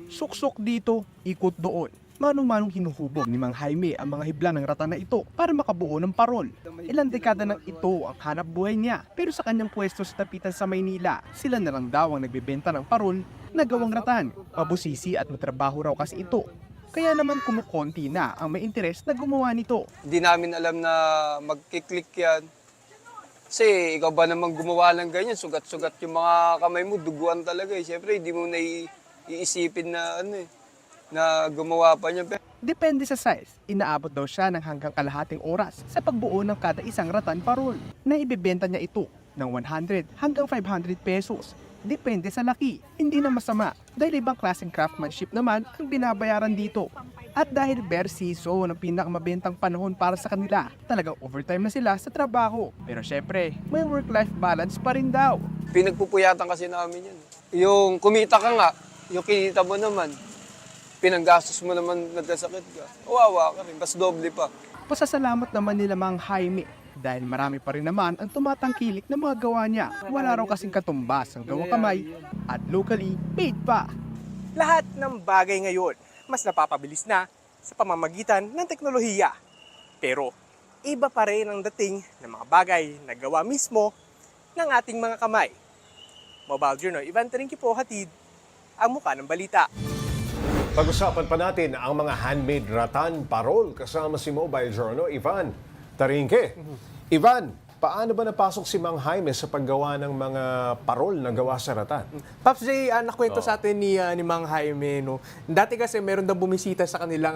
Suksok dito, ikot doon. Manong-manong hinuhubog ni Mang Jaime ang mga hibla ng rata na ito para makabuo ng parol. Ilang dekada nang ito ang hanap buhay niya, pero sa kanyang pwesto sa tapitan sa Maynila, sila na lang daw ang nagbebenta ng parol na gawang ratan. Mabusisi at matrabaho raw kasi ito. Kaya naman kumukonti na ang may interes na gumawa nito. Hindi namin alam na magkiklik yan. Kasi ikaw ba naman gumawa ng ganyan, sugat-sugat yung mga kamay mo, duguan talaga eh. Siyempre, hindi mo na iisipin na na gumawa pa niya. Depende sa size, inaabot daw siya ng hanggang kalahating oras sa pagbuo ng kada isang ratan parol na ibebenta niya ito ng 100 hanggang 500 pesos. Depende sa laki, hindi na masama dahil ibang klaseng craftsmanship naman ang binabayaran dito. At dahil bare season ang pinakamabentang panahon para sa kanila, talagang overtime na sila sa trabaho. Pero syempre, may work-life balance pa rin daw. Pinagpupuyatan kasi namin yan. Yung kumita ka nga, yung kinita mo naman, pinanggastos mo naman nagkasakit ka. Wawa ka rin, mas doble pa. Pasasalamat naman nila Mang Jaime dahil marami pa rin naman ang tumatangkilik na mga gawa niya. Wala raw kasing katumbas ang gawang kamay at locally made pa. Lahat ng bagay ngayon, mas napapabilis na sa pamamagitan ng teknolohiya. Pero iba pa rin ang dating ng mga bagay na gawa mismo ng ating mga kamay. Mobile Journal, Ivan Tarinki po hatid ang muka ng balita. Pag-usapan pa natin ang mga handmade ratan parol kasama si Mobile Journal, Ivan Tarinque. Ivan, paano ba napasok si Mang Jaime sa paggawa ng mga parol na gawa sa ratan? Pops J, nakwento sa atin ni Mang Jaime, no? Dati kasi meron daw bumisita sa kanilang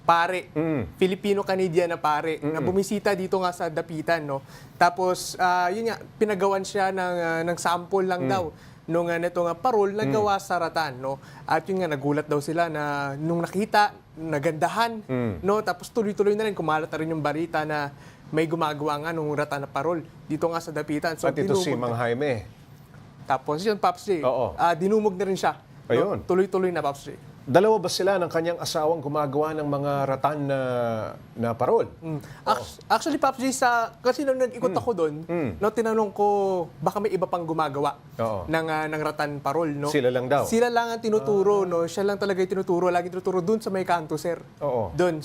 pare, Filipino-Canadian na pare, na bumisita dito nga sa Dapitan, no? Tapos, yun nga, pinagawan siya ng sample lang daw nung netong parol na gawa sa ratan, no? At yun nga, nagulat daw sila na nung nakita, nagandahan, no? Tapos tuloy-tuloy na rin, kumalat na rin yung balita na may gumagawa nga nung ratan na parol dito nga sa Dapitan. So, At ito si Mang Jaime. tapos yun, Pops J, Oo. dinumog na rin siya. Ayun. No? Tuloy-tuloy na, Pops J. Dalawa ba sila ng kanyang asawang gumagawa ng mga ratan na parol? Actually, Pops J, kasi nung nag-ikot ako doon, no, tinanong ko, baka may iba pang gumagawa Oo. ng ratan parol, no? Sila lang daw? Sila lang ang tinuturo, no? Siya lang talaga yung tinuturo. Lagi tinuturo doon sa may kanto, sir. Oo. Doon,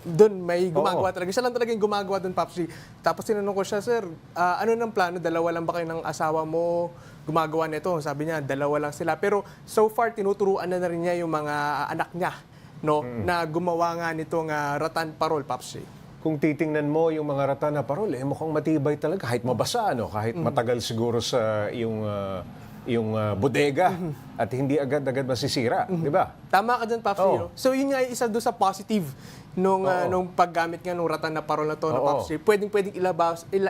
doon may gumagawa talaga. Siya lang talaga yung gumagawa doon, Pops J. Tapos tinanong ko siya, sir, ano ng plano? Dalawa lang ba kayo ng asawa mo gumagawa nito? Sabi niya, dalawa lang sila. Pero so far, tinuturuan na rin niya yung mga anak niya, no, na gumawa nga nitong ratan parol, Pops J. Kung titingnan mo yung mga ratan na parol, mukhang matibay talaga. Kahit mabasa, kahit matagal siguro sa yung bodega at hindi agad-agad masisira, di ba? Tama ka dyan, Pops J. Oo. No? So yun nga isa doon sa positive nung paggamit nga nung ratan na parol na to, no, Oo. Pops J. Pwedeng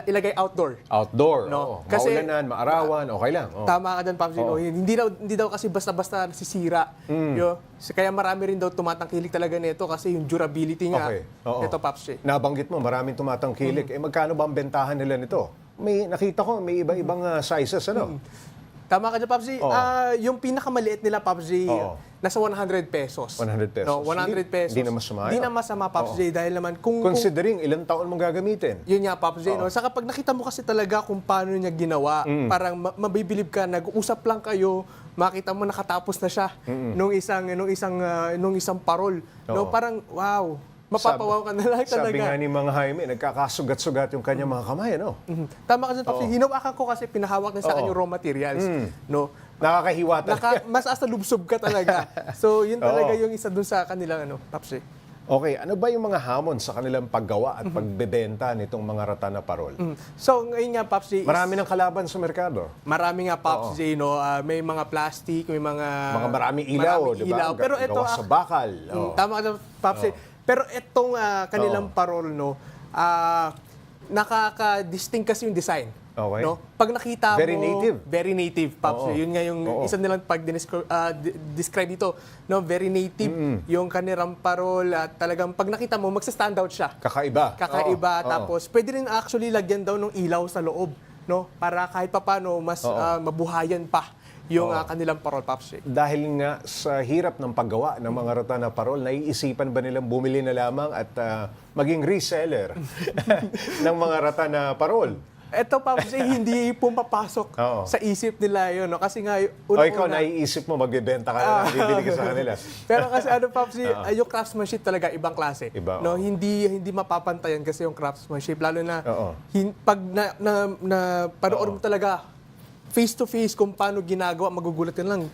ilagay outdoor. Outdoor, No. kasi, Kasi- maulanan, maarawan, okay lang. Oo. Tama ka dyan, Pops J. Oo. No? Hindi daw kasi basta-basta nasisira. Kaya marami rin daw tumatangkilik talaga nito kasi yung durability nga Okay. Oo. nito, Pops J. Nabanggit mo, maraming tumatangkilik. Magkano ba ang bentahan nila nito? Nakita ko, may iba-ibang sizes, ano? Tama ka dyan, Pops J. Oo. Yung pinakamaliit nila, Pops J, Oo. nasa 100 pesos. 100 pesos. No, 100 pesos. Hindi na masama Hindi yun. na masama, Pops Oo. J. Dahil naman kung Considering ilang taon mong gagamitin. yun nga, Pops J, no? Oo. Saka pag nakita mo kasi talaga kung paano niya ginawa, parang mabibilib ka, nag-uusap lang kayo, makita mo nakatapos na siya nung isang parol. No, Oo. parang wow, mapapawaw ka na lang talaga. Sabi nga ni Mang Jaime, nagkakasugat-sugat yung kanyang mga kamay, ano? Tama ka dyan, Pops J. Hinawakan ko kasi pinahawak na sa Oo. kanyang raw materials. No? Nakakahiwa talaga. Mas asa lubsob ka talaga. So, yun talaga yung isa dun sa kanilang Pops J. Okay, ano ba yung mga hamon sa kanilang paggawa at pagbebenta nitong mga ratan na parol? So, ngayon nga, Pops J, Marami ng kalaban sa merkado. marami nga, Pops J, no? May mga plastic, may mga Maraming ilaw, di ba? Pero ito, Gawa sa bakal. Oo. tama ka dyan, Pops J. Pero itong kanilang parol, no? Nakaka-distinct kasi yung design. Okay. No? Pag nakita Very mo, native. very native, Pops. Oo. Yun nga yung Oo. isa nilang describe dito, no? Very native yung kanilang parol at talagang pag nakita mo magsa-stand out siya. Kakaiba. Kakaiba. Oo. Tapos pwede rin actually lagyan daw ng ilaw sa loob, no? Para kahit papaano mas mabuhayan pa yung kanilang parol, Pops. Dahil nga sa hirap ng paggawa ng mga ratan na parol, naiisipan ba nilang bumili na lamang at maging reseller ng mga ratan na parol? Eto, Pops, hindi pumapasok Oo. sa isip nila yun, no? Kasi nga, O ikaw, naiisip mo, magbibenta ka na lang, bibili ka sa kanila. Pero kasi Pops, yung craftsmanship talaga ibang klase. Iba, no, oo. hindi mapapantayan kasi yung craftsmanship lalo na Oo. pag na panood mo talaga face to face kung paano ginagawa, magugulat ka lang.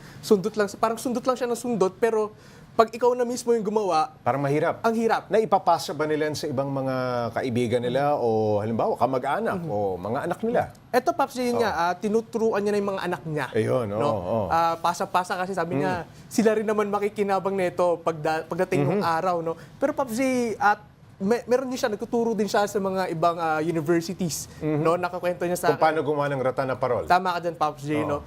Parang sundot lang siya ng sundot, pero pag ikaw na mismo yung gumawa, Parang mahirap. ang hirap. Naipapasa ba nila yan sa ibang mga kaibigan nila o halimbawa kamag-anak o mga anak nila? Eto, Pops, yun nga, tinuturuan niya na yung mga anak niya. Ayun, oo, oo. Pasa-pasa kasi sabi niya, sila rin naman makikinabang nito pagdating ng araw. No? Pero, Pops, meron din siya, nagtuturo din siya sa mga ibang universities. No? Nakakwento niya sa Kung paano gumawa ng ratan na parol? Tama ka dyan, Pops J. No?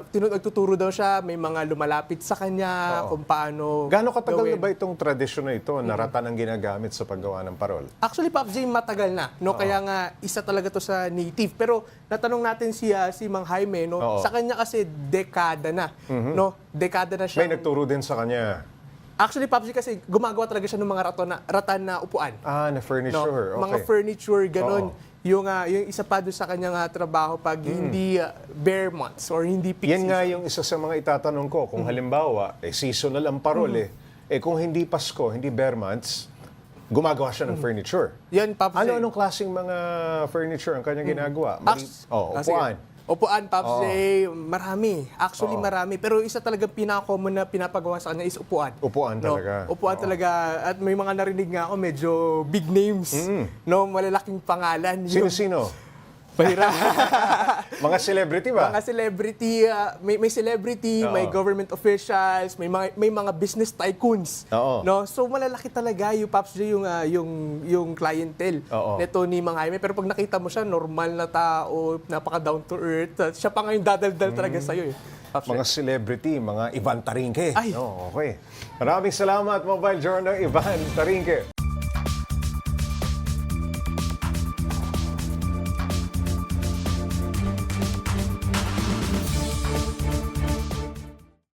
Nagtuturo daw siya, may mga lumalapit sa kanya, kung paano Gaano katagal na gawin. ba itong tradisyon na ito na ratan ang ginagamit sa paggawa ng parol? Actually, Pops J, matagal na. No? Kaya nga, isa talaga to sa native. Pero natanong natin si Mang Jaime, no? Oo. Sa kanya kasi dekada na. No? Dekada na siya. May nagturo din sa kanya. Actually, Pops J, kasi gumagawa talaga siya ng mga ratan na upuan. Na No? furniture. Okay. Mga furniture, ganon. Oo. Yung isa pa doon sa kanyang trabaho pag hindi bare months or hindi peak Yan season. nga yung isa sa mga itatanong ko. Kung halimbawa, seasonal ang parol kung hindi Pasko, hindi bare months, gumagawa siya ng furniture. Yan, Pops J. Anong klaseng mga furniture ang kanyang ginagawa? Sige. Upuan. Upuan, Pops J, marami. Actually, marami. Pero isa talagang pinaka-common na pinapagawa sa kanya is upuan. Upuan talaga. Upuan talaga. At may mga narinig nga ako, medyo big names. No, malalaking pangalan. Sino-sino? Pahira. Mga celebrity ba? Mga celebrity, may celebrity, Oo. may government officials, may mga business tycoons. Oo. No? So malalaki talaga yung Pops J, yung clientele Oo. nito ni Mang Jaime. Pero pag nakita mo siya, normal na tao, napaka down to earth. Siya pa ngayon dadaldal talaga sa'yo. Pops J. Mga celebrity, mga Ivan Tarinque. Ay. Okay. Maraming salamat, Mobile Journal Ivan Tarinque.